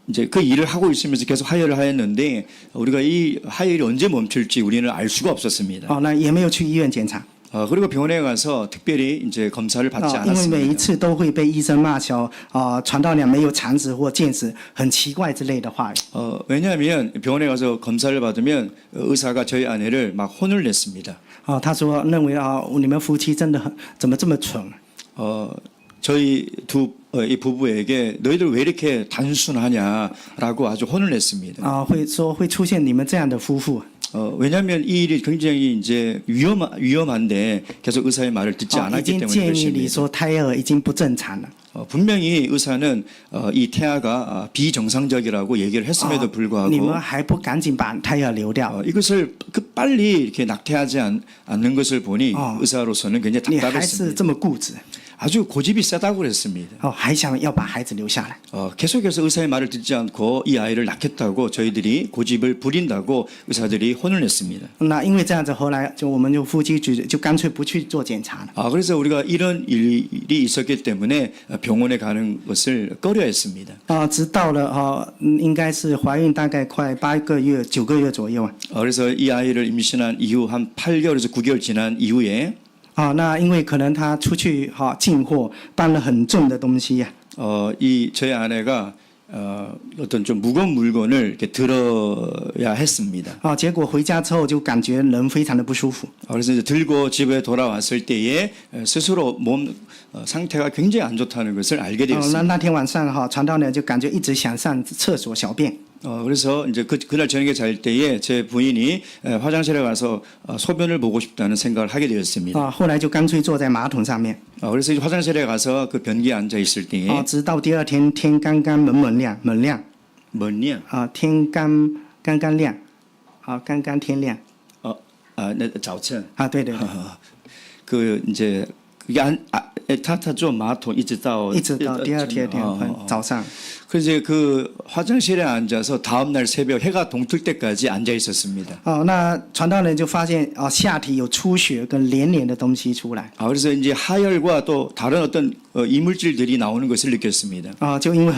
이제 그 일을 하고 있으면서 계속 하혈을 하였는데 우리가 이 하혈이 언제 멈출지 우리는 알 수가 없었습니다. 那也没有去医院检查。 그리고 병원에 가서 특별히 이제 검사를 받지 因为每一 않았습니다. 次都会被医生骂小传道娘没有肠子或见识，很奇怪之类的话语。 왜냐하면 병원에 가서 검사를 받으면 의사가 저희 아내를 막 혼을 냈습니다. 他说认为你们夫妻真的很怎么这么蠢？ 저희 이 부부에게 너희들 왜 이렇게 단순하냐라고 아주 혼을 냈습니다. 会说会出现你们这样的夫妇。 왜냐하면 이 일이 굉장히 이제 위험한데 계속 의사의 말을 듣지 已 않았기 经 때문에 建议你 그렇습니다. 说胎儿已经不正常了。 분명히 의사는 이 태아가 비정상적이라고 얘기를 했음에도 你 불구하고 们还不赶紧把胎儿流掉？ 이것을 빨리 이렇게 낙태하지 않는 것을 보니 의사로서는 굉장히 你还是 답답했습니다. 这么固执？ 아주 고집이 세다고 그랬습니다. 还想要把孩子留下来？ 계속해서 의사의 말을 듣지 않고 이 아이를 낳겠다고 저희들이 고집을 부린다고 의사들이 혼을 냈습니다. 那因为这样子，后来我们就夫妻就干脆不去做检查了。 그래서 우리가 이런 일이 있었기 때문에 병원에 가는 것을 꺼려했습니다. 直到了应该是怀孕大概快8个月、9个月左右。 그래서 이 아이를 임신한 이후 한 8개월에서 9개월 지난 이후에 那因为可能他出去进货，搬了很重的东西呀。 이 저희 아내가 어떤 좀 무거운 물건을 이렇게 들어야 했습니다. 结果回家之后就感觉人非常的不舒服。 그래서 이제 들고 집에 돌아왔을 때에 스스로 몸 상태가 굉장히 안 좋다는 것을 알게 되었습니다. 那天晚上传道呢就感觉一直想上厕所小便。 그래서 이제 그날 저녁에 잘 때에 제 부인이 화장실에 가서 소변을 보고 싶다는 생각을 하게 되었습니다. 后来就干脆坐在马桶上面。 그래서 화장실에 가서 그 변기에 앉아 있을 때에 直到第二天天刚刚蒙亮。 뭐냐? 天刚刚亮。刚刚天亮。 네, 早晨. 对对对。 그 이제 그게他坐马桶一直到第二天早上。 그래서 그 화장실에 앉아서 다음 날 새벽 해가 동틀 때까지 앉아 있었습니다. 那传道人就发现下体有出血跟黏黏的东西出来。 그래서 이제 하혈과 또 다른 어떤 이물질들이 나오는 것을 느꼈습니다. 就因为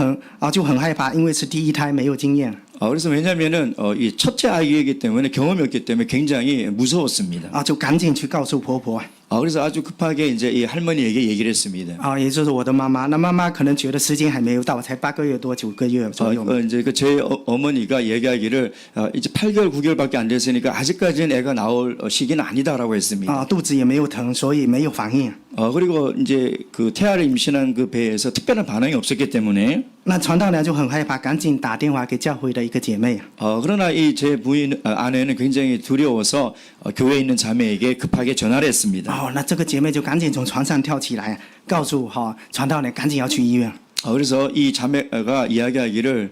就很害怕，因为是第一胎没有经验。 그래서 왜냐하면은 이 첫째 아이이기 때문에 경험이 없기 때문에 굉장히 무서웠습니다. 就赶紧去告诉婆婆。 그래서 아주 급하게 이제 이 할머니에게 얘기를 했습니다. 也就是我的妈妈。那妈妈可能觉得时间还没有到，才8个月多、9个月左右。 이제 그 제 어머니가 얘기하기를 이제 8개월, 9개월밖에 안 됐으니까 아직까지는 애가 나올 시기는 아니다라고 했습니다. 肚子也没有疼，所以没有反应。 그리고 이제 그 태아를 임신한 그 배에서 특별한 반응이 없었기 때문에 那传道娘就很害怕，赶紧打电话给教会的一个姐妹。 그러나 이 제 부인 아내는 굉장히 두려워서 교회에 있는 자매에게 급하게 전화를 했습니다. 那这个姐妹就赶紧从床上跳起来，告诉传道娘赶紧要去医院。 그래서 이 자매가 이야기하기를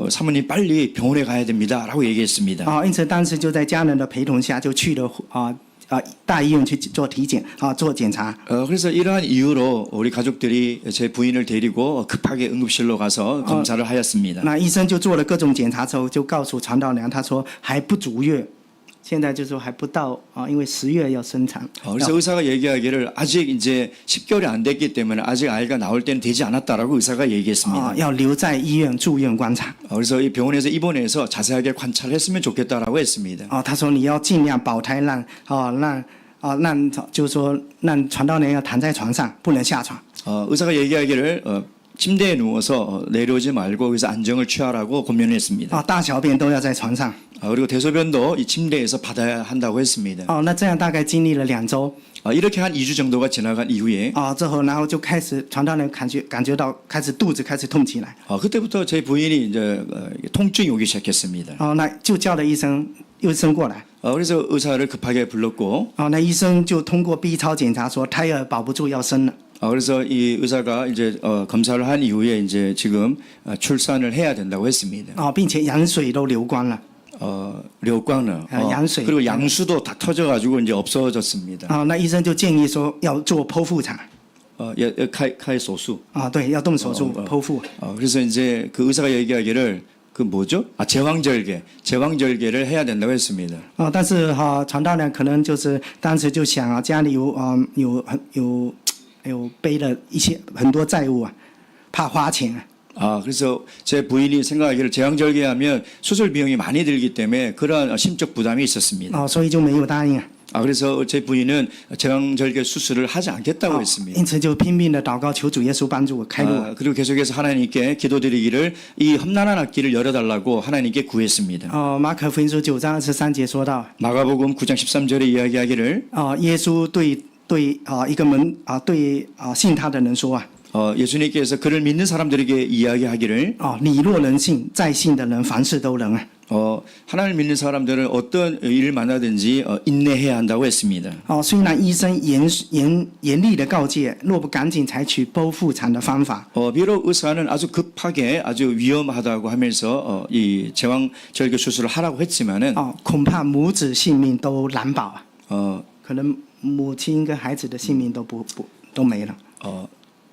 사모님 빨리 병원에 가야 됩니다라고 얘기했습니다. 因此当时就在家人的陪同下，就去了大医院去做体检做检查。 그래서 이러한 이유로 우리 가족들이 제 부인을 데리고 급하게 응급실로 가서 검사를 하였습니다. 那医生就做了各种检查之后，就告诉传道娘，他说还不足月。 现在就说还不到因为10月要生产。 그래서 의사가 얘기하기를 아직 이제 10개월이 안 됐기 때문에 아직 아이가 나올 때는 되지 않았다라고 의사가 얘기했습니다. 要留在医院住院观察。 그래서 이 병원에서 입원해서 자세하게 관찰했으면 좋겠다라고 했습니다. 他说你要尽量保胎，让就是说让传道人要躺在床上，不能下床。 의사가 얘기하기를 침대에 누워서 내려오지 말고 여기서 안정을 취하라고 권면했습니다. 大小便都要在床上。 그리고 대소변도 이 침대에서 받아야 한다고 했습니다. 那这样大概经历了2周。 이렇게 한 2주 정도가 지나간 이후에 之后然后就开始传道人感觉到开始肚子开始痛起来。 그때부터 제 부인이 이제 통증이 오기 시작했습니다. 那就叫了医生过来。 그래서 의사를 급하게 불렀고 那医生就通过 B 超检查说胎儿保不住要生了。 그래서 이 의사가 이제 검사를 한 이후에 이제 지금 출산을 해야 된다고 했습니다. 并且羊水都流光了。 流光了. 양수. 그리고 양수도 다 터져가지고 이제 없어졌습니다. 那医生就建议说要做剖腹产。 开手术. 对，要动手术剖腹。 그래서 이제 그 의사가 얘기하기를 그 뭐죠? 제왕절개를 해야 된다고 했습니다. 但是传道人可能就是当时就想家里有背了很多债务怕花钱。 아, 그래서 제 부인이 생각하기를 제왕절개하면 수술 비용이 많이 들기 때문에 그러한 심적 부담이 있었습니다. 哦，所以就没有答应啊。 아, 그래서 제 부인은 제왕절개 수술을 하지 않겠다고 哦 했습니다. 因此就拼命的祷告，求主耶稣帮助我开路。 그리고 계속해서 하나님께 기도드리기를 이 험난한 앞길을 열어달라고 하나님께 구했습니다. 哦，马可福音书9章23节说到， 마가복음 9장 13절에 이야기하기를 哦，耶稣对一个对信他的人说啊， 예수님께서 그를 믿는 사람들에게 이야기하기를 哦，你若能信，在信的人凡事都能啊。 하나님을 믿는 사람들은 어떤 일을 만나든지 인내해야 한다고 했습니다. 哦，虽然医生严厉的告诫，若不赶紧采取剖腹产的方法， 비록 의사는 아주 급하게 아주 위험하다고 하면서 이 제왕절개 수술을 하라고 했지만은 哦，恐怕母子性命都难保啊， 可能母亲跟孩子的性命都没了。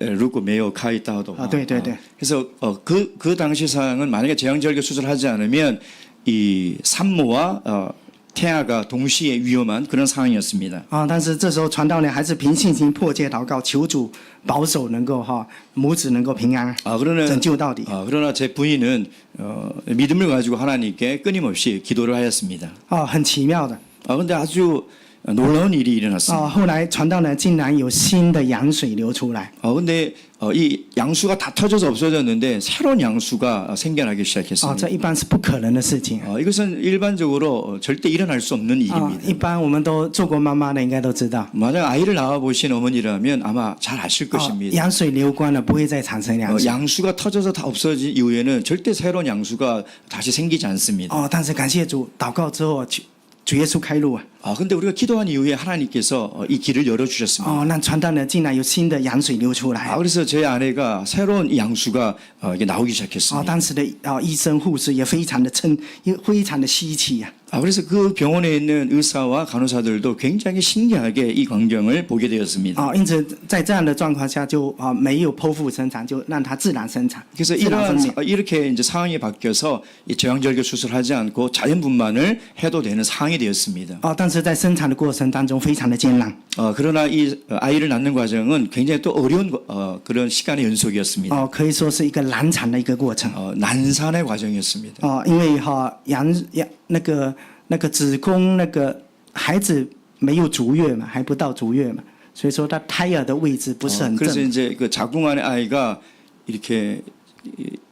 루고 메요 카이타도. 아, 네. 그래서 그 당시 상황은 만약에 제왕절개 수술을 하지 않으면 이 산모와 태아가 동시에 위험한 그런 상황이었습니다. 啊，但是这时候传道人还是凭信心迫切祷告，求主保守能够母子能够平安， 그러나 拯救到底。 그러나 제 부인은 믿음을 가지고 하나님께 끊임없이 기도를 하였습니다. 哦，很奇妙的。 근데 아주 놀라운 일이 일어났습니다. 哦，后来传道人竟然有新的羊水流出来。 근데 이 양수가 다 터져서 없어졌는데 새로운 양수가 생겨나기 哦， 시작했습니다. 这一般是不可能的事情。 이것은 일반적으로 절대 일어날 수 없는 啊， 일입니다. 一般我们都做过妈妈的应该都知道， 만약 아이를 낳아 보신 어머니라면 아마 잘 아실 哦， 것입니다. 羊水流光了，不会再产生羊水。 양수가 터져서 다 없어진 이후에는 절대 새로운 양수가 다시 생기지 않습니다. 哦，但是感谢主，祷告之后，主耶稣开路啊。 근데 우리가 기도한 이후에 하나님께서 이 길을 열어 주셨습니다. 哦，让传道人竟然有新的羊水流出来。 그래서 제 아내가 새로운 양수가 이게 나오기 哦， 시작했습니다. 当时的医生护士也非常的非常的稀奇啊。 그래서 그 병원에 있는 의사와 간호사들도 굉장히 신기하게 이 광경을 보게 되었습니다. 哦，因此在这样的状况下就没有剖腹生产，就让它自然生产， 그래서 自然分娩。 이렇게 이제 상황이 바뀌어서 이 제왕절개 수술하지 않고 자연 분만을 해도 되는 상황이 되었습니다. 哦，但是在生产的过程当中非常的艰难。 그러나 이 아이를 낳는 과정은 굉장히 또 어려운 그런 시간의 연속이었습니다. 哦，可以说是一个难产的一个过程。 난산의 과정이었습니다. 哦，因为那个子宫那个孩子没有足月嘛，还不到足月嘛，所以说他胎儿的位置不是很 그래서 正。 이제 그 자궁 안에 아이가 이렇게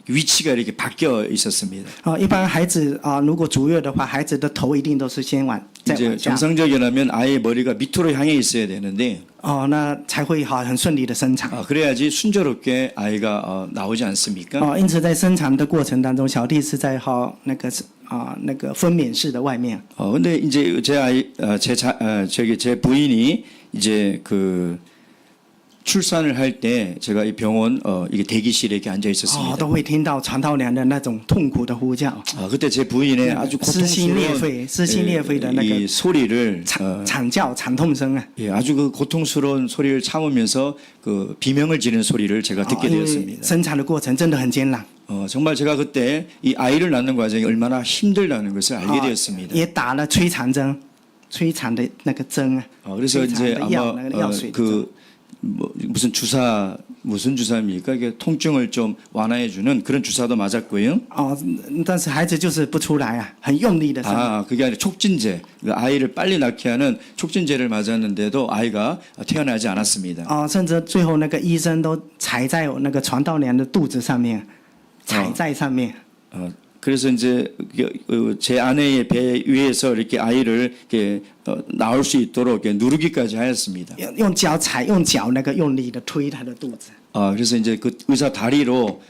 위치가 이렇게 바뀌어 있었습니다. 哦，一般孩子如果足月的话，孩子的头一定都是先再 이제 往下。 정상적이라면 아이의 머리가 밑으로 향해 있어야 되는데 哦，那才会很顺利的生产。 그래야지 순조롭게 아이가 나오지 않습니까? 哦，因此在生产的过程当中，小弟是在那个分娩室的外面。 근데 이제 제 부인이 이제 그 출산을 할 때 제가 이 병원 이게 대기실에 이렇게 앉아 哦， 있었습니다. 都会听到传道娘的那种痛苦的呼叫， 그때 제 부인의 아주 撕心裂 고통스러운 肺、撕心裂肺的那 이 个 소리를 惨叫、惨痛声啊！ 아주 그 고통스러운 소리를 참으면서 그 비명을 지르는 소리를 제가 哦 듣게 因为 되었습니다. 生产的过程真的很艰难， 정말 제가 그때 이 아이를 낳는 과정이 얼마나 힘들다는 것을 알게 되었습니다. 也打了催产针，催产的那个针啊， 그래서 催产 이제 的药 아마 那个药水的针。 그 무슨 주사입니까? 이게 통증을 좀 완화해주는 그런 주사도 맞았고요. 哦，但是孩子就是不出来啊，很用力的生。 그게 아니라 촉진제, 그 아이를 빨리 낳게 하는 촉진제를 맞았는데도 아이가 태어나지 않았습니다. 哦，甚至最后那个医生都踩在那个传道娘的肚子上面，踩在上面。 그래서 이제 제 아내의 배 위에서 이렇게 아이를 이렇게 나올 수 있도록 이렇게 누르기까지 하였습니다. 用脚踩，用脚那个用力的推他的肚子。 그래서 이제 그 의사 다리로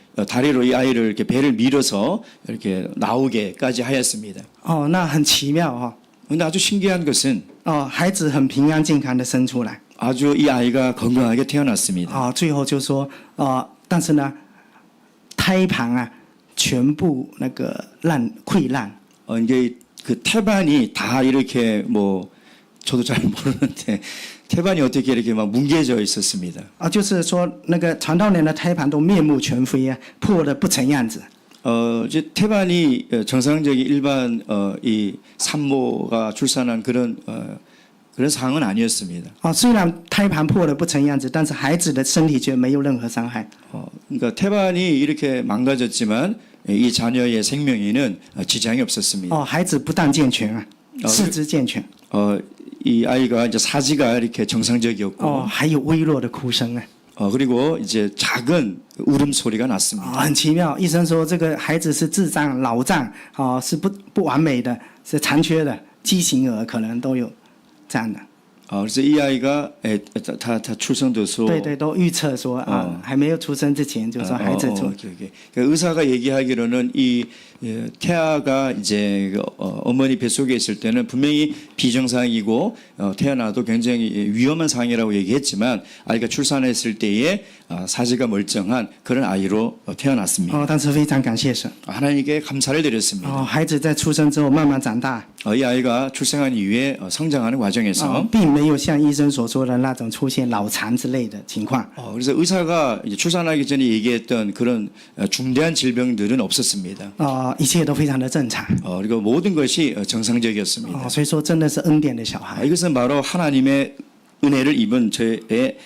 이 아이를 이렇게 배를 밀어서 이렇게 나오게까지 하였습니다. 哦，那很奇妙哦。 근데 아주 신기한 것은 哦，孩子很平安健康的生出来。 아주 이 아이가 건강하게 태어났습니다. 啊，最后就说，但是呢，胎盘啊，全部那个溃烂。 이게 그 태반이 다 이렇게 뭐 저도 잘 모르는데 태반이 어떻게 이렇게 막 뭉개져 있었습니다. 啊，就是说那个传道人的胎盘都面目全非啊，破的不成样子。 이제 태반이 정상적인 일반 이 산모가 출산한 그런 그런 상황은 아니었습니다. 虽然胎盘破了不成样子，但是孩子的身体却没有任何伤害。 그러니까 태반이 이렇게 망가졌지만 이 자녀의 생명에는 지장이 없었습니다. 孩子不但健全啊，四肢健全， 이 아이가 이제 사지가 이렇게 정상적이었고 还有微弱的哭声啊， 그리고 이제 작은 울음 소리가 났습니다. 很奇妙。医生说这个孩子是智障、脑障，是不完美的，是残缺的，畸形儿可能都有这样的。 그래서 이 아이가 다 출생돼서 对对，都预测说还没有出生之前就说孩子出。 그러니까 의사가 얘기하기로는 이 태아가 이제 어머니 뱃속에 있을 때는 분명히 비정상이고 태어나도 굉장히 위험한 상황이라고 얘기했지만 아이가 출산했을 때에 사지가 멀쩡한 그런 아이로 태어났습니다. 但是非常感谢神。 하나님께 감사를 드렸습니다. 孩子在出生之后慢慢长大， 이 아이가 출생한 이후에 성장하는 과정에서 并没有像医生所说的那种出现脑残之类的情况。 그래서 의사가 이제 출산하기 전에 얘기했던 그런 중대한 질병들은 없었습니다. 一切都非常的正常。 그리고 모든 것이 정상적이었습니다. 所以说真的是恩典的小孩。 이것은 바로 하나님의 은혜를 입은 저의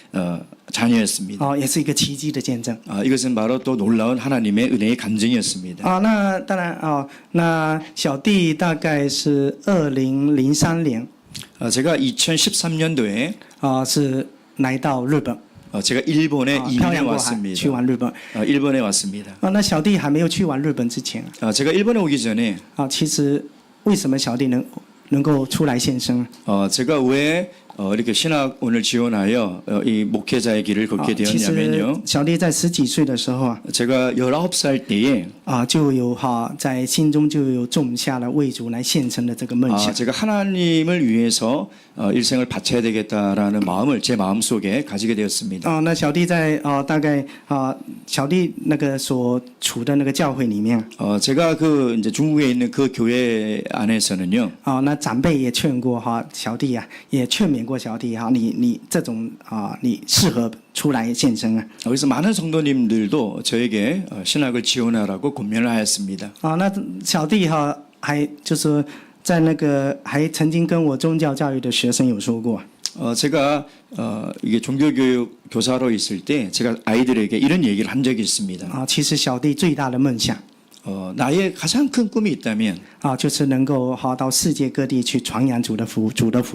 자녀였습니다. 也是一个奇迹的见证。 이것은 바로 또 놀라운 하나님의 은혜의 간증이었습니다. 那当然那小弟大概是2003年 제가 2013년도에 是来到日本， 제가 일본에 漂 이민해 洋过海去 왔습니다. 完日本。 일본에 왔습니다. 那小弟还没有去完日本之前 제가 일본에 오기 전에 其实为什么小弟能够出来献身？ 제가 왜 이렇게 신학원을 지원하여 이 목회자의 길을 걷게 其实 되었냐면요. 小弟在10几岁的时候 제가 19살 때에 就有在心中就有种下了为主来献身的这个梦想。 제가 하나님을 위해서 일생을 바쳐야 되겠다라는 마음을 제 마음속에 가지게 되었습니다. 那小弟在大概小弟那个所处的那个教会里面 제가 그 이제 중국에 있는 그 교회 안에서는요. 那长辈也劝过小弟也劝勉过小弟你这种你适合出来献身啊。 그래서 많은 성도님들도 저에게 신학을 지원하라고 권면을 하였습니다. 那小弟还就是在那个还曾经跟我宗教教育的学生有说过。 제가 이게 종교교육 교사로 있을 때 제가 아이들에게 이런 얘기를 한 적이 있습니다. 其实小弟最大的梦想 나의 가장 큰 꿈이 있다면 就是能够到世界各地去传扬主的福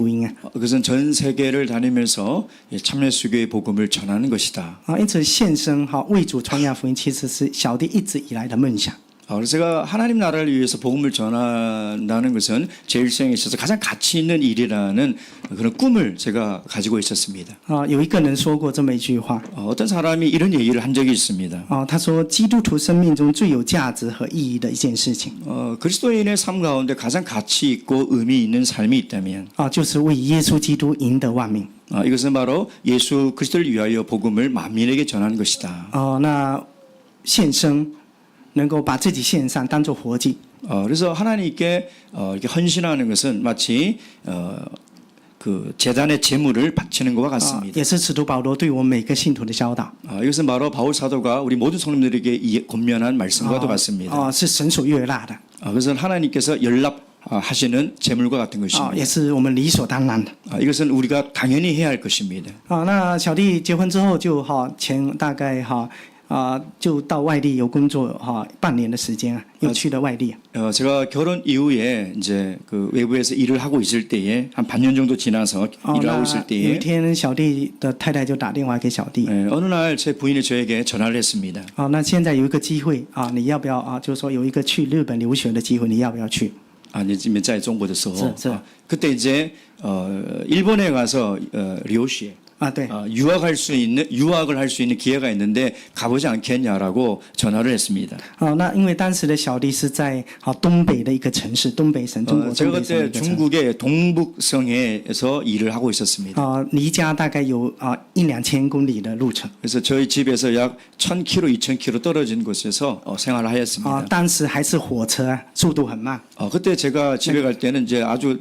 音啊。 그것은 전 세계를 다니면서 참여수교의 복음을 전하는 것이다. 因此献身为主传扬福音，其实是小弟一直以来的梦想。 그래서 제가 하나님 나라를 위해서 복음을 전한다는 것은 제 일생에 있어서 가장 가치 있는 일이라는 그런 꿈을 제가 가지고 있었습니다. 有一个人说过这么一句话， 어떤 사람이 이런 얘기를 한 적이 있습니다. 他说基督徒生命中最有价值和意义的一件事情， 그리스도인의 삶 가운데 가장 가치 있고 의미 있는 삶이 있다면 就是为耶稣基督赢得万民。 이것은 바로 예수 그리스도를 위하여 복음을 만민에게 전하는 것이다. 那献身能够把自己献上，当作活祭。 그래서 하나님께 이렇게 헌신하는 것은 마치 그 제단의 제물을 바치는 것과 같습니다. 也是使徒保罗对我们每个信徒的教导。 이것은 바로 바울 사도가 우리 모든 성도들에게 권면한 말씀과도 같습니다. 是神所悦纳的。 그것은 하나님께서 연락하시는 제물과 같은 것입니다. 也是我们理所当然的。 이것은 우리가 당연히 해야 할 것입니다. 那小弟结婚之后就前大概就到外地有工作半年的时间又去了外地。 제가 결혼 이후에 이제 그 외부에서 일을 하고 있을 때에 한 반년 정도 지나서 일을 하고 있을 有一 때에 天小弟的太太就打电话给小弟， 어느 날 제 부인이 저에게 전화를 했습니다. 那现在有一个机会你要不要就是说有一个去日本留学的机会，你要不要去？ 아니 지금在中国的时候 그때 이제 일본에 가서留学 对。 유학을 할 수 있는 기회가 있는데 가보지 않겠냐라고 전화를 했습니다. 那因为当时的小弟是在东北的一个城市，东北省，中国 제가 东北省的 그때 一个城市。 중국의 동북성에서 일을 하고 있었습니다. 离家大概有1-2千公里的路程。 그래서 저희 집에서 약 1000km, 2000km 떨어진 곳에서 생활을 하였습니다. 当时还是火車，速度很慢。 그때 제가 집에 갈 때는 이제 아주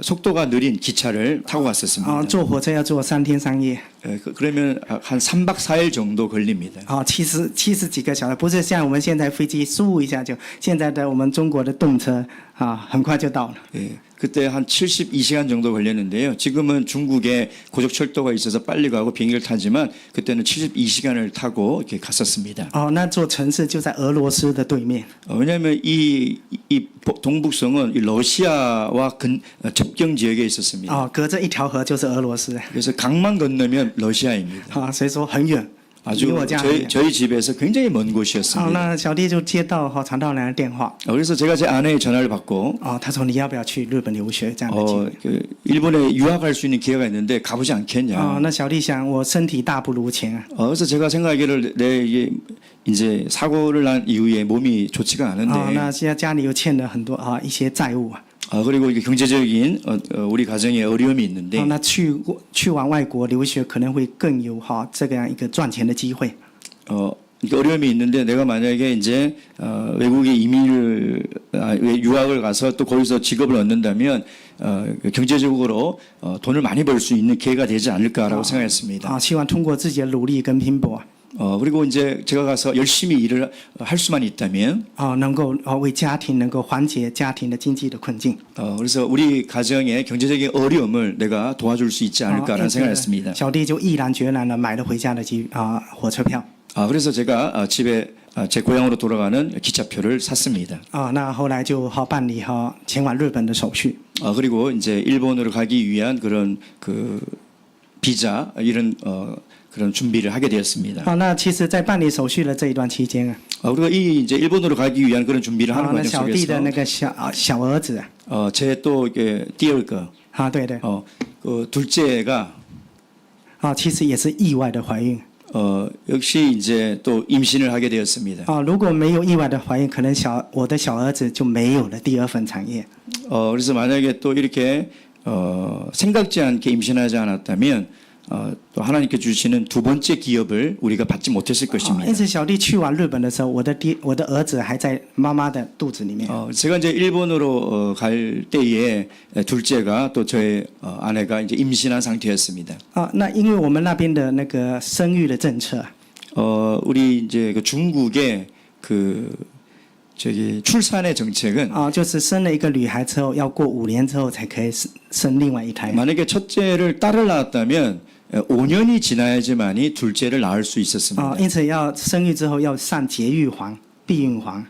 속도가 느린 기차를 타고 갔었습니다. 坐火车要坐3天3夜。 그러면 한 3박 4일 정도 걸립니다. 70几个小时，不是像我们现在飞机嗖一下就，现在的我们中国的动车很快就到了。 그때 한 72시간 정도 걸렸는데요. 지금은 중국에 고속철도가 있어서 빨리 가고 비행기를 타지만 그때는 72시간을 타고 이렇게 갔었습니다. 哦，那座城市就在俄罗斯的对面。 왜냐하면 이 동북성은 이 러시아와 접경 지역에 있었습니다. 哦，隔着一条河就是俄罗斯。 그래서 강만 건너면 러시아입니다. 啊，所以说很远，离 아주 我家很远。 저희 집에서 굉장히 먼 哦， 곳이었습니다. 那小弟就接到传道人的电话， 그래서 제가 제 아내의 전화를 받고 哦，他说你要不要去日本留学这样的机会？ 일본에 유학할 수 있는 기회가 있는데 가보지 哦， 않겠냐. 那小弟想我身体大不如前啊， 그래서 제가 생각하기를 내 이게 이제 사고를 난 이후에 몸이 좋지가 哦， 않은데 那现在家里又欠了很多一些债务啊， 그리고 이게 경제적인 우리 가정에 어려움이 있는데 哦，那去往外国留学可能会更有这样一个赚钱的机会。 이게 어려움이 있는데 내가 만약에 이제 외국에 유학을 가서 또 거기서 직업을 얻는다면 경제적으로 돈을 많이 벌 수 있는 기회가 되지 않을까라고 생각했습니다. 啊，希望通过自己的努力跟拼搏， 그리고 이제 제가 가서 열심히 일을 할 수만 있다면 能够为家庭能够缓解家庭的经济的困境。 그래서 우리 가정의 경제적인 어려움을 내가 도와줄 수 있지 않을까라는 생각했습니다. 小弟就毅然决然的买了回家的火车票。 그래서 제가 집에 제 고향으로 돌아가는 기차표를 샀습니다. 那后来就办理前往日本的手续。 그리고 이제 일본으로 가기 위한 그런 그 비자 이런 그런 준비를 하게 되었습니다. 那其实，在办理手续的这一段期间啊， 그리고 이 이제 일본으로 가기 위한 그런 준비를 하는 那 과정 小弟的 속에서 那个小儿子 제 또 이게 띠얼거 对对， 그 둘째가 其实也是意外的怀孕。 역시 이제 또 임신을 하게 되었습니다. 如果没有意外的怀孕，可能我的小儿子就没有了第二份产业。 그래서 만약에 또 이렇게 생각지 않게 임신하지 않았다면 또 하나님께 주시는 두 번째 기업을 우리가 받지 못했을 것입니다. 因此，小弟去往日本的时候，我的儿子还在妈妈的肚子里面。 제가 이제 일본으로 갈 때에 둘째가 또 저의 아내가 이제 임신한 상태였습니다. 那因为我们那边的那个生育的政策， 우리 이제 그 중국의 그 저기 출산의 정책은 就是生了一个女孩之后，要过5年之后才可以生另外一胎。 만약에 첫째를 딸을 낳았다면 5년이 지나야지만이 둘째를 낳을 수 있었습니다. 因此要生育之后要上节育黄、避孕黄，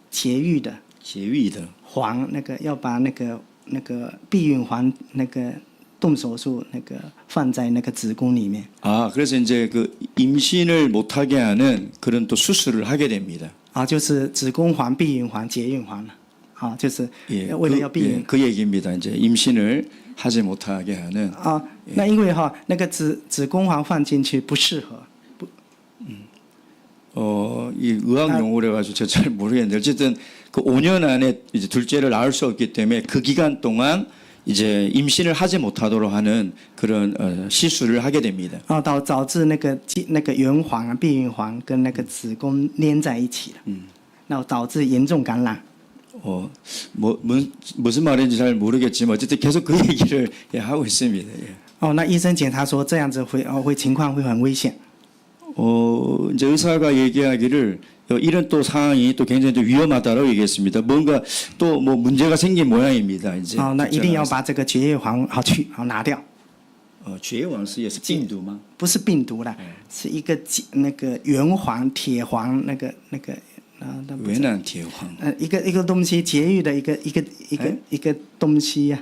节育的 제위이다. 黄那个要把那个避孕黄那个动手术那个放在那个子宫里面。 그래서 이제 그 임신을 못하게 하는 그런 또 수술을 하게 됩니다. 就是子宫黄、避孕黄、节孕黄了，就是为了要避孕。 그 얘기입니다. 이제 임신을 하지 못하게 하는. 那因为那个子宫黄放进去不适合。 이 의학 용어를 가지고 제가 잘 모르겠는데 어쨌든 그 5년 안에 이제 둘째를 낳을 수 없기 때문에 그 기간 동안 이제 임신을 하지 못하도록 하는 그런 시술을 하게 됩니다. 导致那个原黄、避孕黄跟那个子宫粘在一起了，那导致严重感染。 무슨 말인지 잘 모르겠지만 어쨌든 계속 그 얘기를 하고 있습니다. 예. 那医生检查说这样子会情况会很危险。 이제 의사가 얘기하기를 이런 또 상황이 또 굉장히 좀 위험하다고 얘기했습니다. 뭔가 또 뭐 문제가 생긴 모양입니다. 이제. 那一定要把这个节育黄拿掉。 绝王是也是病毒吗？不是病毒啦，是一个那个原黄、铁黄那个原来铁黄。一个东西节育的一个东西呀。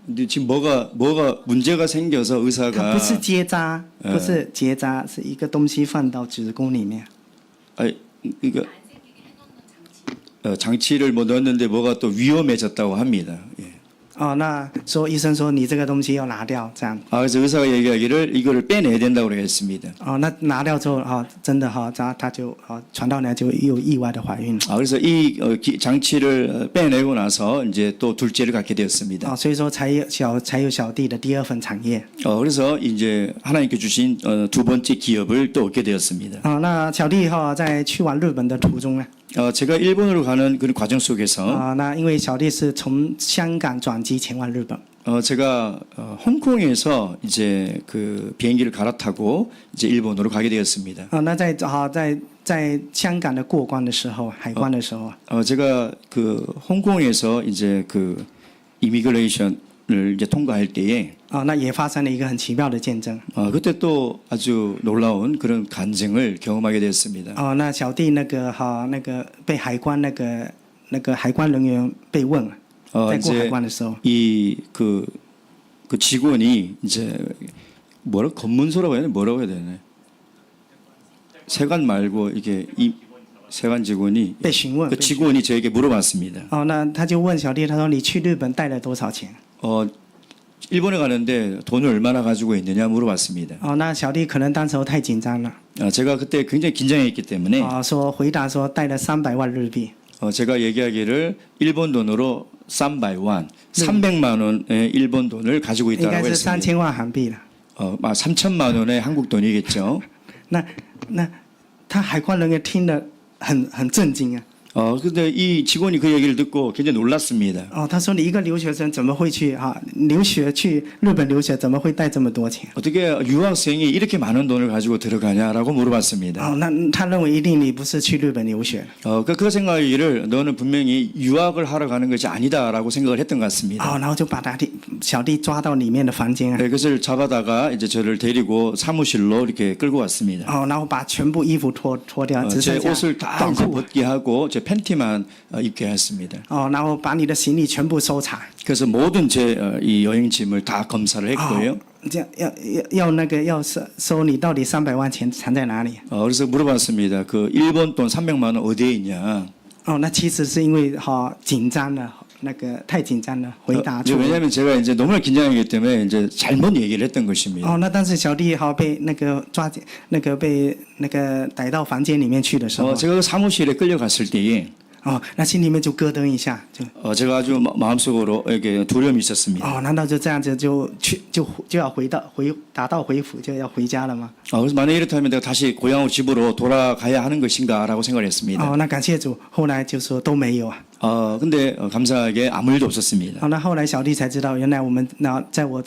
근데 지금 뭐가 문제가 생겨서 它 의사가 不是结扎，不是结扎，是一个东西放到子宫里面。 이거 장치를 뭐 넣었는데 뭐가 또 위험해졌다고 합니다. 예. 那医生说你这个东西要拿掉，这样。 그래서 의사가 얘기하기를 이거를 빼내야 된다고 했습니다. 那拿掉之后真的他就传道人就有意外的怀孕。 그래서 이 장치를 빼내고 나서 이제 또 둘째를 갖게 되었습니다. 所以说才有小弟的第二份产业。 그래서 이제 하나님께 주신 두 번째 기업을 또 얻게 되었습니다. 那小弟在去往日本的途中呢， 제가 일본으로 가는 그 과정 속에서 那因为小弟是从香港转机前往日本。 제가 홍콩에서 이제 그 비행기를 갈아타고 이제 일본으로 가게 되었습니다. 那在香港的过关的时候，海关的时候， 제가 그 홍콩에서 이제 그 이미그레이션을 이제 통과할 때에 那也发生了一个很奇妙的见证。 그때 또 아주 놀라운 그런 간증을 경험하게 되었습니다. 那小弟那个被海关那个海关人员被问了，在过海 이제 关的时候， 그 직원이 이제 검문소라고 해야 되나 뭐라고 해야 되나 세관 말고 이게 이 세관 직원이 被询问 그 。 직원이 저에게 물어봤습니다. 那他就问小弟，他说你去日本带了多少钱？ 일본에 가는데 돈을 얼마나 가지고 있느냐 물어봤습니다. 那小弟可能当时候太紧张了， 제가 그때 굉장히 긴장했기 때문에 回答说带了300万日币。 제가 얘기하기를 일본 돈으로 300만 원의 일본 돈을 가지고 应该 있다고 是 했습니다. 3000万韩币了。 3천만 원의 한국 돈이겠죠. 那他海关人员听了很震惊啊！ 근데 이 직원이 그 얘기를 듣고 굉장히 놀랐습니다. 他说你一个留学生怎么会去留学去日本留学，怎么会带这么多钱？ 어떻게 유학생이 이렇게 많은 돈을 가지고 들어가냐라고 물어봤습니다. 那他认为一定你不是去日本留学。 그 생각하기를 너는 분명히 유학을 하러 가는 것이 아니다라고 생각을 했던 것 같습니다. 然后就把小弟抓到里面的房间啊， 그것을 잡아다가 이제 저를 데리고 사무실로 이렇게 끌고 왔습니다. 然后把全部衣服脱掉，只 제 剩下 옷을 다 短 이제 裤。 벗게 하고 제 팬티만 입게 했습니다. 然后把你的行李全部搜查。 그래서 모든 제 이 여행짐을 다 검사를 했고요. 这样要搜你到底300万钱藏在哪里？ 그래서 물어봤습니다. 그 일본 돈 300만 원 어디에 있냐? 那其实是因为紧张了，太紧张了，回答错误。 왜냐하면 제가 이제 너무나 긴장하기 때문에 이제 잘못 얘기를 했던 것입니다. 那但是小弟被被逮到房间里面去的时候， 제가 그 사무실에 끌려갔을 때에 那心里面就咯噔一下，就 제가 아주 마음속으로 이렇게 두려움이 있었습니다. 难道就这样子就要打道回府就要回家了吗？ 그래서 만약 이렇다면 내가 다시 고향으로 집으로 돌아가야 하는 것인가라고 생각을 했습니다. 那感谢主，后来就说都没有啊。 근데 감사하게 아무 일도 없었습니다. 那后来小弟才知道，原来我们在我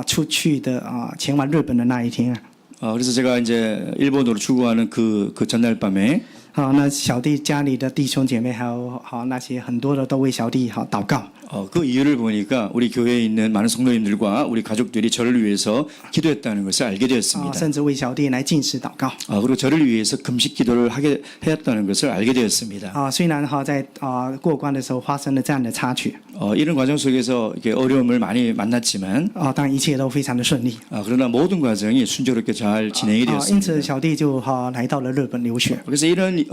出去的前往日本的那一天啊。 그래서 제가 이제 일본으로 출국하는 그 전날 밤에 那小弟家里的弟兄姐妹还有那些很多的都为小弟祷告。 그 이유를 보니까 우리 교회에 있는 많은 성도님들과 우리 가족들이 저를 위해서 기도했다는 것을 알게 되었습니다. 甚至为小弟来进食祷告。 그리고 저를 위해서 금식 기도를 하게 했다는 것을 알게 되었습니다. 虽然在过关的时候发生了这样的插曲， 이런 과정 속에서 이렇게 어려움을 많이 만났지만 但一切都非常的顺利。 그러나 모든 과정이 순조롭게 잘 진행이 因 되었습니다. 此小弟就来到了日本留学。 그래서 이런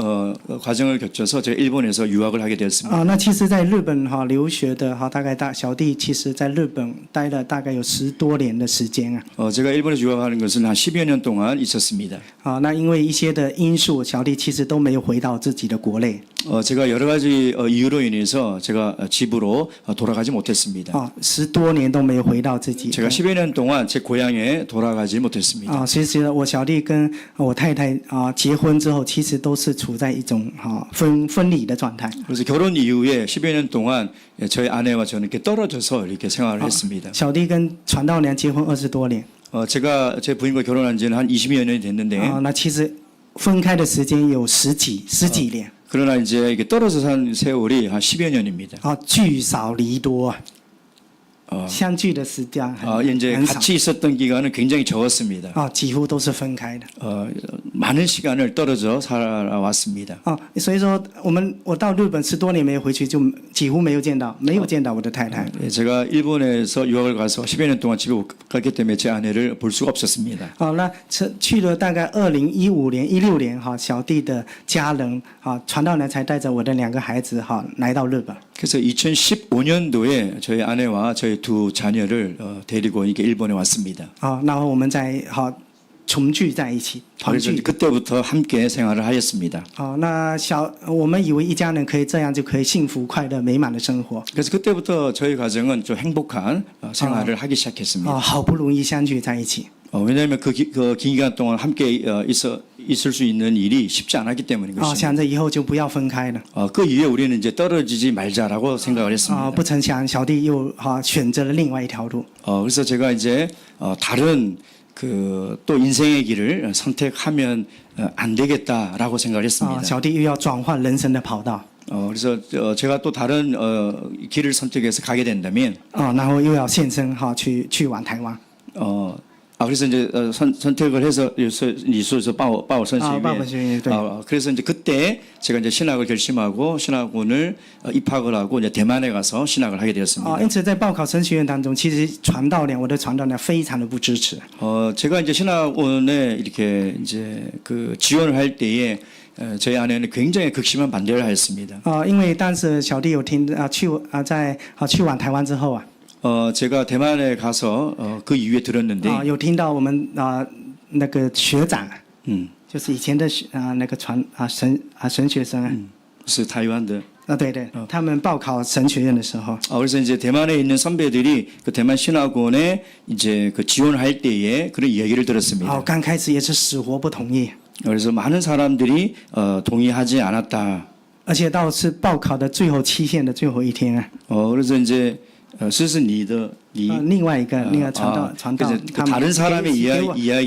과정을 거쳐서 제가 일본에서 유학을 하게 되었습니다. 那其实在日本留学的大概小弟其实在日本待了大概有10多年的时间啊。 제가 일본에서 유학하는 것은 한 10여 년 동안 있었습니다. 那因为一些的因素，小弟其实都没有回到自己的国内。 제가 여러 가지 이유로 인해서 제가 집으로 돌아가지 못했습니다. 10多年都没有回到自己。 제가 10여 년 동안 제 고향에 돌아가지 못했습니다. 其实我小弟跟我太太结婚之后，其实都是处在一种分离的状态。 그래서 결혼 이후에 10여 년 동안 저희 아내와 저는 이렇게 떨어져서 이렇게 생활을 했습니다. 小弟跟传道娘结婚20多年。 제가 제 부인과 결혼한 지는 한 20여 년이 됐는데 那其实分开的时间有十几年。 그러나 이제 이게 떨어져 산 세월이 한 10여 년입니다. 聚少离多，相聚的时间 이제 很少。 같이 있었던 기간은 굉장히 적었습니다. 几乎都是分开的。 많은 시간을 떨어져 살아왔습니다. 所以说我到日本10多年没有回去，就几乎没有见到我的太太。 제가 일본에서 유학을 가서 10여 년 동안 집에 못 갔기 때문에 제 아내를 볼 수가 없었습니다. 那去了大概2015年、16年小弟的家人传道人才带着我的2个孩子来到日本。 그래서 2015년도에 저희 아내와 저희 두 자녀를 데리고 이게 일본에 왔습니다. 然后我们再重聚在一起，团 그래서 聚。 그때부터 함께 생활을 하였습니다. 那我们以为一家人可以这样就可以幸福、快乐、美满的生活。 그래서 그때부터 저희 가정은 좀 행복한 생활을 하기 시작했습니다. 好不容易相聚在一起。 왜냐하면 그 긴 기간 동안 함께 있을 수 있는 일이 쉽지 않았기 때문인 啊， 것입니다. 想着以后就不要分开了。 그 이후에 우리는 이제 떨어지지 말자라고 생각을 啊， 했습니다. 不曾想小弟又选择了另外一条路。 그래서 제가 이제 다른 그 또 인생의 길을 선택하면 안 되겠다라고 생각을 啊， 했습니다. 小弟又要转换人生的跑道。 그래서 제가 또 다른 길을 선택해서 가게 된다면 啊，然后又要现身去往台湾。 그래서 이제 선택을 해서 리소에서 바오 선생님이 鲍本学院对。 그래서 이제 그때 제가 이제 신학을 결심하고 신학원을 입학을 하고 이제 대만에 가서 신학을 하게 되었습니다. 因此在报考神学院当中，其实我的传道呢非常的不支持。 제가 이제 신학원에 이렇게 이제 그 지원을 할 때에 저희 아내는 굉장히 극심한 반대를 하였습니다. 因为当时小弟有听去往台湾之后啊， 제가 대만에 가서 그 이후에 들었는데 有听到我们那个学长， 就是以前的那个神学生啊， 是台湾的。 对对，他们报考神学院的时候， 그래서 이제 대만에 있는 선배들이 그 대만 신학원에 이제 그 지원할 때에 그런 이야기를 들었습니다. 刚开始也是死活不同意， 그래서 많은 사람들이 동의하지 않았다. 而且到是报考的最后期限的最后一天啊， 그래서 이제 这是你的另外一个那个传道 그래서 그 他们 다른 사람의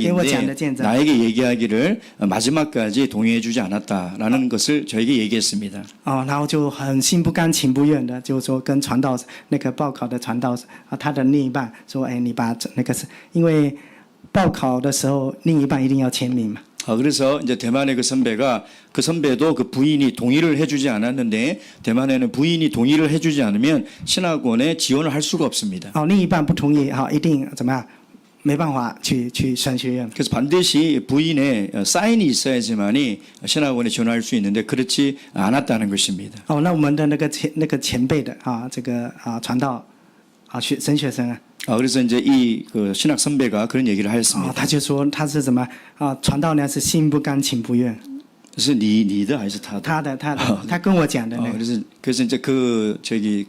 给我讲的见 이야기인데 证。 나에게 얘기하기를 마지막까지 동의해주지 않았다라는 것을 저에게 얘기했습니다. 然后就很心不甘情不愿的，就是说跟传道那个报考的传道他的另一半说，哎，你把那个是因为报考的时候另一半一定要签名嘛。 그래서 이제 대만의 그 선배도 그 부인이 동의를 해주지 않았는데 대만에는 부인이 동의를 해주지 않으면 신학원에 지원을 할 수가 없습니다. 另一半不同意一定怎么样？没办法去神学院。 그래서 반드시 부인의 사인이 있어야지만이 신학원에 지원할 수 있는데 그렇지 않았다는 것입니다. 那我们的那个前辈的这个传道神学生啊。 그래서 이제 이 그 신학 선배가 그런 얘기를 하였습니다. 他就说他是怎么传道呢？是心不甘情不愿。 그래서你的还是他的？ 他跟我讲的那个。 그래서 이제 그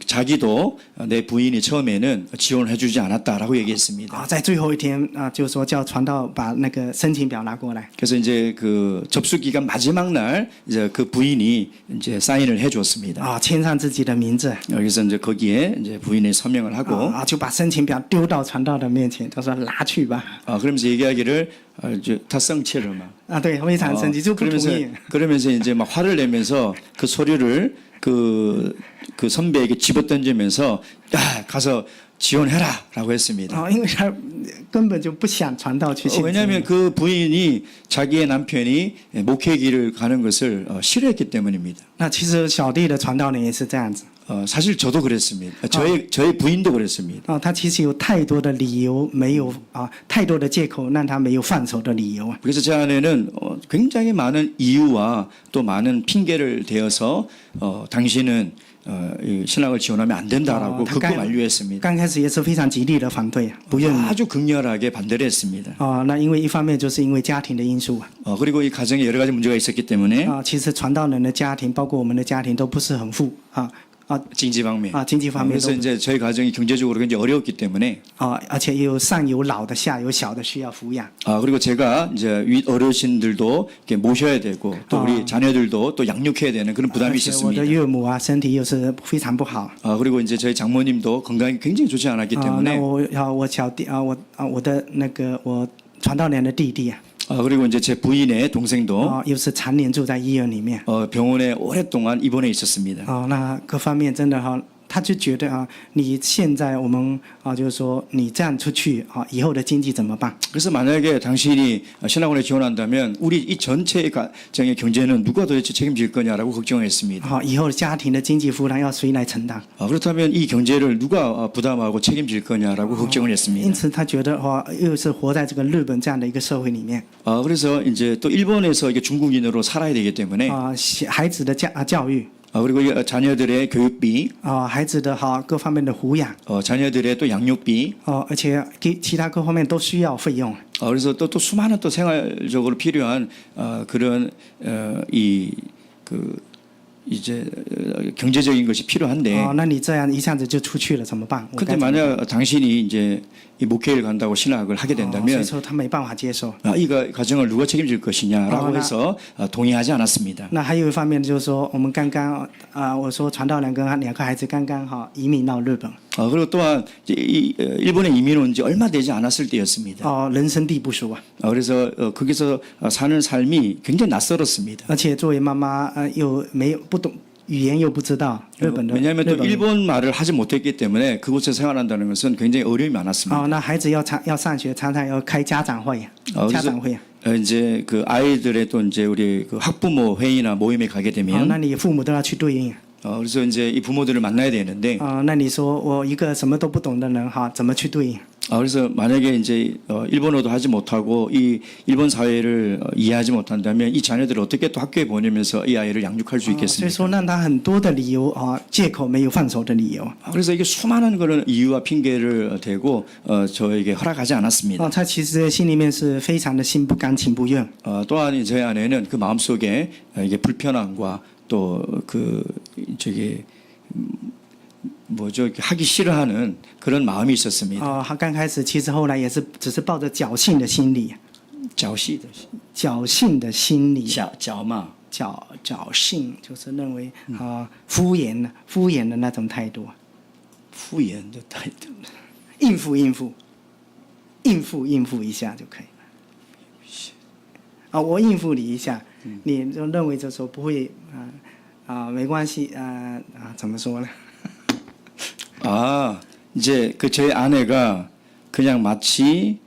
자기도 내 부인이 처음에는 지원을 해주지 않았다라고 얘기했습니다. 在最后一天就是说叫传道把那个申请表拿过来。 그래서 이제 그 접수 기간 마지막 날 이제 그 부인이 이제 사인을 해줬습니다. 签上自己的名字。 여기서 이제 거기에 이제 부인의 서명을 하고 就把申请表丢到传道的面前，他说拿去吧。 그러면서 얘기하기를 다 성취를 막. 对，非常生气，就不同意。 그러면서 이제 막 화를 내면서 그 서류를 그 선배에게 집어던지면서 가서 지원해라라고 했습니다. 因为他根本就不想传道去。 왜냐하면 그 부인이 자기의 남편이 목회 길을 가는 것을 싫어했기 때문입니다. 那其实小弟的传道呢也是这样子。 사실 저도 그랬습니다. 저의 부인도 그랬습니다. 他其实有太多的理由，没有太多的借口，让他没有放手的理由。 그래서 제 아내는 굉장히 많은 이유와 또 많은 핑계를 대어서 당신은 이 신학을 지원하면 안 된다라고 극구 만류했습니다. 刚开始也是非常极力的反对，不愿意。 아주 극렬하게 반대를 했습니다. 那因为一方面就是因为家庭的因素 그리고 이 가정에 여러 가지 문제가 있었기 때문에 其实传道人的家庭，包括我们的家庭都不是很富经济方面 经济方面 그래서 이제 저희 가정이 경제적으로 굉장히 어려웠기 때문에 而且有上有老的，下有小的需要抚养。 그리고 제가 이제 윗 어르신들도 이렇게 모셔야 되고 또 우리 자녀들도 또 양육해야 되는 그런 부담이 而且我 있었습니다. 的岳母身体又是非常不好。 그리고 이제 저희 장모님도 건강이 굉장히 좋지 않았기 那 때문에 我小弟我的那个我传道人的弟弟 그리고 이제 제 부인의 동생도 又是常年住在医院里面。 병원에 오랫동안 입원해 있었습니다. 那各方面真的他就觉得你现在我们就是说你这样出去以后的经济怎么办？ 그래서 만약에 당신이 신학원에 지원한다면 우리 이 전체 가정의 경제는 누가 도대체 책임질 거냐라고 걱정했습니다. 以后家庭的经济负担要谁来承担？ 그렇다면 이 경제를 누가 부담하고 책임질 거냐라고 걱정을 因 했습니다. 此他觉得又是活在这个日本这样的一个社会里面。 그래서 이제 또 일본에서 이게 중국인으로 살아야 되기 때문에 孩子的教育。 그리고 자녀들의 교육비, 孩子的各方面的抚养， 자녀들의 또 양육비, 而且其他各方面都需要费用。 그래서 또 수많은 또 생활적으로 필요한 그런 이제 경제적인 것이 필요한데 哦，那你这样一下子就出去了怎么办？我 근데 该怎么办 만약 당신이 이제 이 목회를 간다고 신학을 하게 哦所以 된다면 说他没办法接受。 이 가정을 누가 책임질 것이냐라고 나- 해서 동의하지 않았습니다. 那还有一方面就是说，我们刚刚我说传道人跟两个孩子刚刚移民到日本， 그리고 또한 이제 일본에 이민 온 지 얼마 되지 않았을 때였습니다. 人生地不熟啊， 그래서 거기서 사는 삶이 굉장히 낯설었습니다. 而且作为妈妈又没有不懂语言又不知道日本的 왜냐하면 日 또 本 일본 말을 하지 못했기 때문에 그곳에 생활한다는 것은 굉장히 어려움이 많았습니다. 那孩子要上学，常常要开家长会， 家长会。 이제 그 아이들의 또 이제 우리 그 학부모 회의나 모임에 가게 哦， 되면 那你父母都要去对应。 그래서 이제 이 부모들을 만나야 되는데 那你说我一个什么都不懂的人怎么去对应？ 그래서 만약에 이제 일본어도 하지 못하고 이 일본 사회를 이해하지 못한다면 이 자녀들을 어떻게 또 학교에 보내면서 이 아이를 양육할 수 所以 있겠습니까? 说让他很多的理由借口没有放手的理由。 그래서 이게 수많은 그런 이유와 핑계를 대고 저에게 허락하지 않았습니다. 他其实心里面是非常的心不甘情不愿。 또한 제 아내는 그 마음속에 이게 불편함과 또 그 저기 뭐죠 하기 싫어하는 그런 마음이 있었습니다. 他刚开始其实后来也是只是抱着侥幸的心理， 자시 侥幸的心理， 자마 侥幸就是认为敷衍的那种态度， 후연의 타이틀 应付一下就可以了。我应付你一下，你就认为就说不会没关系怎么说呢？ 이제 그 제 아내가 그냥 마치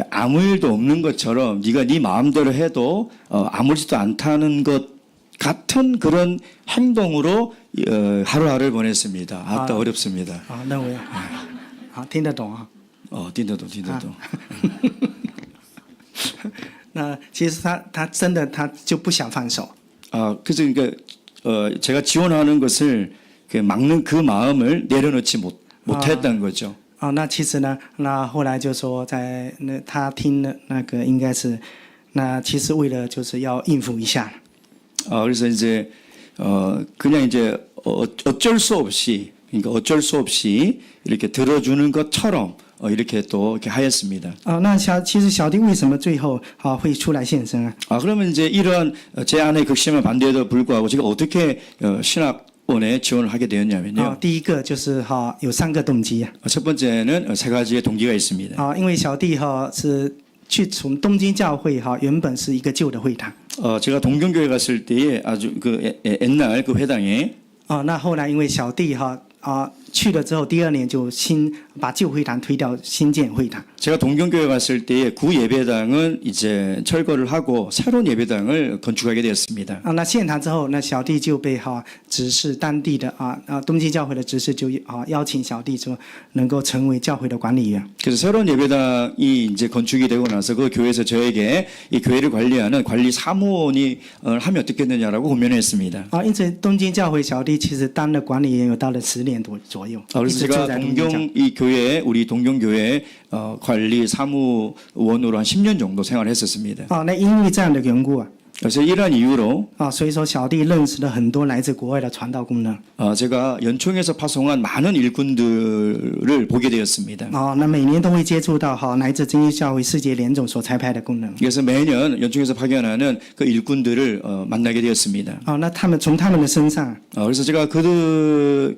아무 일도 없는 것처럼 네가 네 마음대로 해도 아무렇지도 않다는 것 같은 그런 행동으로 하루하루를 보냈습니다. 아따 어렵습니다. 认为听得懂 딘더도. 那其实他真的他就不想放手。 그래서 그러니까 제가 지원하는 것을 막는 그 마음을 내려놓지 못했던 거죠. 那其实呢，那后来就说在他听的那个应该是，那其实为了就是要应付一下。 그래서 이제 그냥 이제 어쩔 수 없이 그러니까 어쩔 수 없이 이렇게 들어주는 것처럼 이렇게 또 이렇게 하였습니다. 那其实小弟为什么最后会出来现身啊？ 그러면 이제 이러한 제 아내의 극심한 반대에도 불구하고 제가 어떻게 신학원에 지원을 하게 되었냐면요. 第一个就是有3个动机。 첫 번째는 3가지의 동기가 있습니다. 因为小弟是从东京教会原本是一个旧的会堂。 제가 동경교회 갔을 때에 아주 그 옛날 그 회당에 那后来因为小弟去了之后，第2年就把旧会堂推掉，新建会堂。 제가 동경교회 갔을 때에 구 예배당은 이제 철거를 하고 새로운 예배당을 건축하게 되었습니다. 那建堂之后，那小弟就被指示当地的东京教会的执事就邀请小弟说能够成为教会的管理员。 그래서 새로운 예배당이 이제 건축이 되고 나서 그 교회에서 저에게 이 교회를 관리하는 관리 사무원이 하면 어떻겠느냐라고 고민했습니다. 因此东京教会小弟其实当了管理员有到了10年左右。 그래서 제가 이 교회 우리 동경교회 관리 사무원으로 한 10년 정도 생활했었습니다. 那因为这样的缘故 그래서 이러한 이유로 所以说小弟认识了很多来自国外的传道工人。 제가 연총에서 파송한 많은 일꾼들을 보게 되었습니다. 那每年都会接触到来自真耶教会世界联总所差派的工人。 그래서 매년 연총에서 파견하는 그 일꾼들을 만나게 되었습니다. 那从他们的身上 그래서 제가 그들을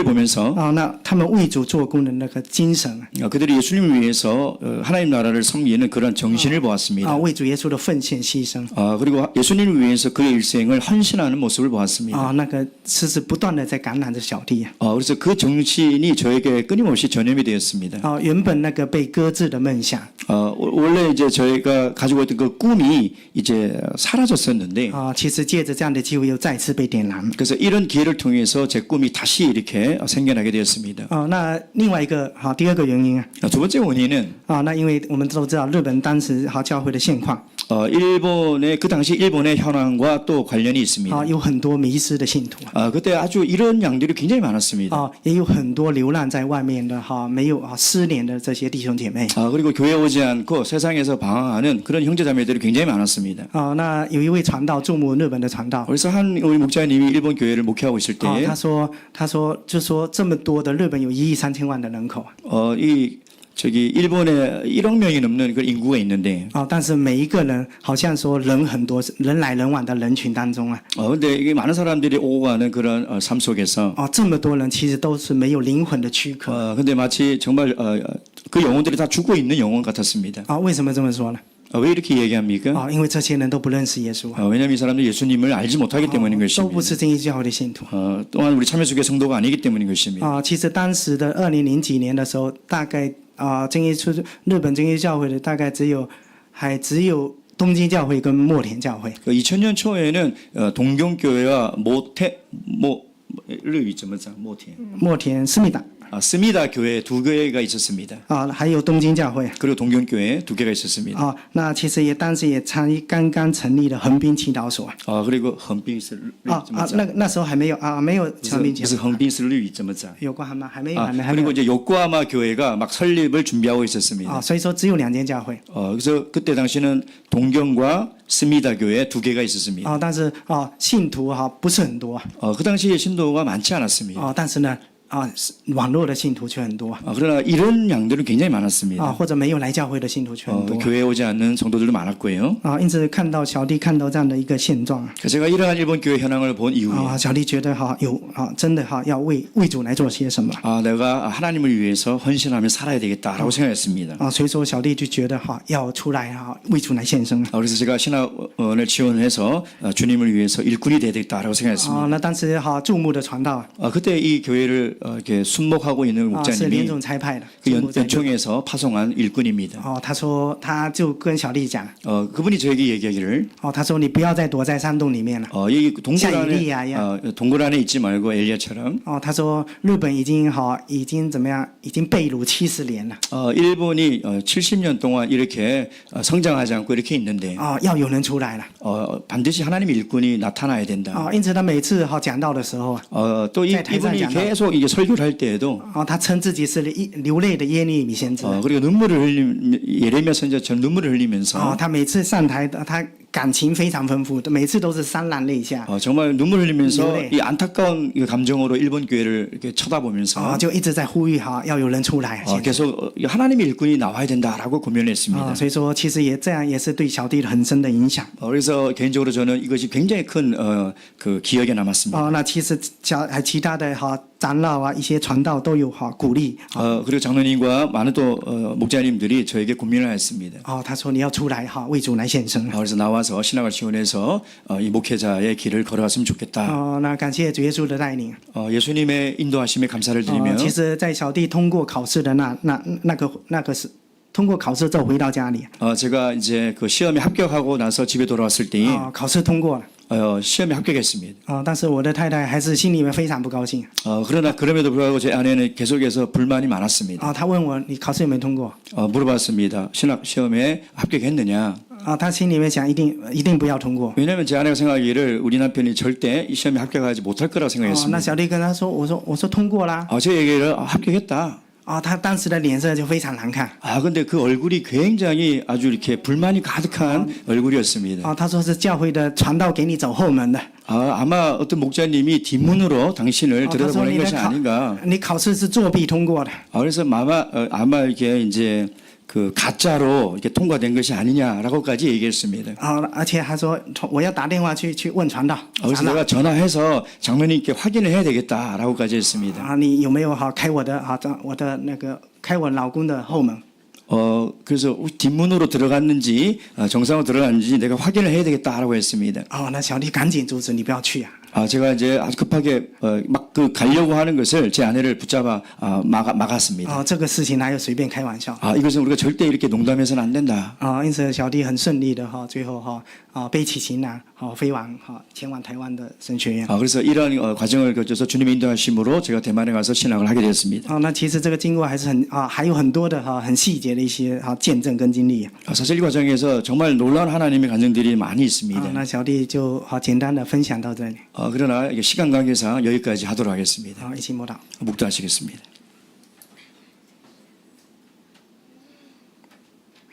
보면서 那他们为主做工的那个精神 그들이 예수님을 위해서 하나님 나라를 섬기는 그런 정신을 보았습니다. 为主耶稣的奉献牺牲 그리고 예수님을 위해서 그의 일생을 헌신하는 모습을 보았습니다. 那个是不断的在感染着小弟。 그래서 그 정신이 저에게 끊임없이 전염이 되었습니다. 原本那个被搁置的梦想 원래 이제 저희가 가지고 있던 그 꿈이 이제 사라졌었는데 其实借着这样的机会又再次被点燃。 그래서 이런 기회를 통해서 제 꿈이 다시 이렇게 생겨나게 되었습니다. 那另外一个第2个原因 두 번째 원인은 那因为我们都知道日本当时教会的现况 일본의 그 당시 일본의 현황과 또 관련이 있습니다. 有很多迷失的信徒 그때 아주 이런 양들이 굉장히 많았습니다. 也有很多流浪在外面的没有失联的这些弟兄姐妹 그리고 교회 오지 않고 세상에서 방황하는 그런 형제자매들이 굉장히 많았습니다. 那有一位传道注目日本的传道 그래서 한 우리 목자님이 일본 교회를 목회하고 있을 때에 就说这么多的日本有1.3亿的人口 일본에 1억 명이 넘는 그 인구가 있는데 但是每一个人好像说人很多人来人往的人群当中 근데 이게 많은 사람들이 오고 가는 그런 삶 속에서 这么多人其实都是没有灵魂的躯壳 근데 마치 정말 그 영혼들이 다 죽고 있는 영혼 같았습니다. 为什么这么说呢 왜 이렇게 얘기합니까? 因为这些人都不认识耶稣 왜냐하면 이 사람들 예수님을 알지 못하기 때문인 都 것입니다. 不是真耶教会的信徒 또한 우리 참여주의 성도가 아니기 때문인 것입니다. 其实当时的2000几年的时候，大概日本真耶教会的大概只有东京教会跟墨田教会。 2000년 초에는 동경교회와 모田墨田思密达 스미다 교회 두 교회가 있었습니다. 还有东京教会 그리고 동경교회 두 개가 있었습니다. 那其实当时也刚刚成立了横滨祈祷所 그리고横滨是那时候还没有没有横滨祈祷 무슨 横滨是日语怎么讲? 有过吗？还没有 그리고 이제 요코하마 교회가 막 설립을 준비하고 있었습니다. 所以说只有2间教会 그래서 그때 당시는 동경과 스미다 교회 두 개가 있었습니다. 但是信徒不是很多 그 당시에 신도가 많지 않았습니다. 但是呢网络的信徒却很多 그러나 이런 양들은 굉장히 많았습니다. 或者没有来教会的信徒却很多 교회에 오지 않는 성도들도 많았고요. 因此小弟看到这样的一个现状 제가 이러한 일본 교회 현황을 본 이후에 小弟觉得真的要为主来做些什么 내가 하나님을 위해서 헌신하며 살아야 되겠다라고 생각했습니다. 所以说小弟就觉得要出来为主来献身 그래서 제가 신학원을 지원해서 주님을 위해서 일꾼이 돼야 되겠다라고 생각했습니다. 那当时注目的传道 그때 이 교회를 이렇게 순목하고 있는 是连 목자님이 总差派的 그 연총에서 파송한 일꾼입니다. 他说他就跟小弟讲 그분이 저에게 얘기하기를 他说你不要再躲在山洞里面了 이 동굴像 안에 以利亚一样 동굴 안에 있지 말고 엘리야처럼 他说日本已经怎么样已经被掳70年了 일본이 70년 동안 이렇게 성장하지 않고 이렇게 있는데 要有人出来了 반드시 하나님의 일꾼이 나타나야 된다. 因此他每次讲道的时候 또 이분이 계속 이게 설교를 할 때에도 他称自己是流泪的耶利米先知 그리고 눈물을 예레미야 선지자처럼 눈물을 흘리면서 他每次上台他感情非常丰富每次都是潸然泪下 정말 눈물 흘리면서 네. 이 안타까운 이 감정으로 일본 교회를 이렇게 쳐다보면서 就一直在呼吁要有人出来 계속 하나님의 일꾼이 나와야 된다라고 고민을 했습니다. 所以说其实这样也是对小弟很深的影响 그래서 개인적으로 저는 이것이 굉장히 큰 그 기억에 남았습니다. 那其实其他的长老一些传道都有鼓励 그리고 장로님과 많은 또 목자님들이 저에게 고민을 했습니다. 他说你要出来为主来献身 그래서 나와서 신학을 지원해서 이 목회자의 길을 걸어갔으면 좋겠다. 那感谢主耶稣的带领 예수님의 인도하심에 감사를 드리며 其实在小弟通过考试的那个是通过考试之后回到家里 제가 이제 그 시험에 합격하고 나서 집에 돌아왔을 때 考试通过了 시험에 합격했습니다. 但是我的太太还是心里面非常不高兴 그러나 그럼에도 불구하고 제 아내는 계속해서 불만이 많았습니다. 她问我你考试有没有通过 물어봤습니다. 신학 시험에 합격했느냐? 她心里面想一定不要通过 왜냐하면 제 아내가 생각하기를 우리 남편이 절대 이 시험에 합격하지 못할 거라고 那 생각했습니다. 小弟跟她说我说通过啦 제 얘기를 합격했다. 她当时的脸色就非常难看 근데 그 얼굴이 굉장히 아주 이렇게 불만이 가득한 얼굴이었습니다. 她说是教会的传道给你走后门的 아마 어떤 목자님이 뒷문으로 당신을 她说 들여다보는 것이 아닌가. 你考试是作弊通过的 그래서 아마 이게 이제 그 가짜로 이렇게 통과된 것이 아니냐라고까지 얘기했습니다. 而且还说我要打电话去问传道 그래서 내가 전화해서 장로님께 확인을 해야 되겠다라고까지 했습니다. 你有没有开我的那个开我老公的后门 그래서 뒷문으로 들어갔는지 정상으로 들어갔는지 내가 확인을 해야 되겠다라고 했습니다. 那小弟赶紧阻止你不要去 제가 이제 아주 급하게 막 그 가려고 하는 것을 제 아내를 붙잡아 막았습니다. 这个事情哪有随便开玩笑？ 이것은 우리가 절대 이렇게 농담해서는 안 된다. 因此小弟很顺利的最后背起行囊飞往前往台湾的神学院。 그래서 이러한 과정을 거쳐서 주님의 인도하심으로 제가 대만에 가서 신학을 하게 되었습니다. 那其实这个经过还是还有很多的很细节的一些见证跟经历。 사실 이 과정에서 정말 놀라운 하나님의 간증들이 많이 있습니다. 那小弟就简单的分享到这里。 그러나 이게 시간 관계상 여기까지 하도록 하겠습니다. 一起默祷。 묵도하시겠습니다.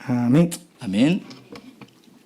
阿门。 아멘.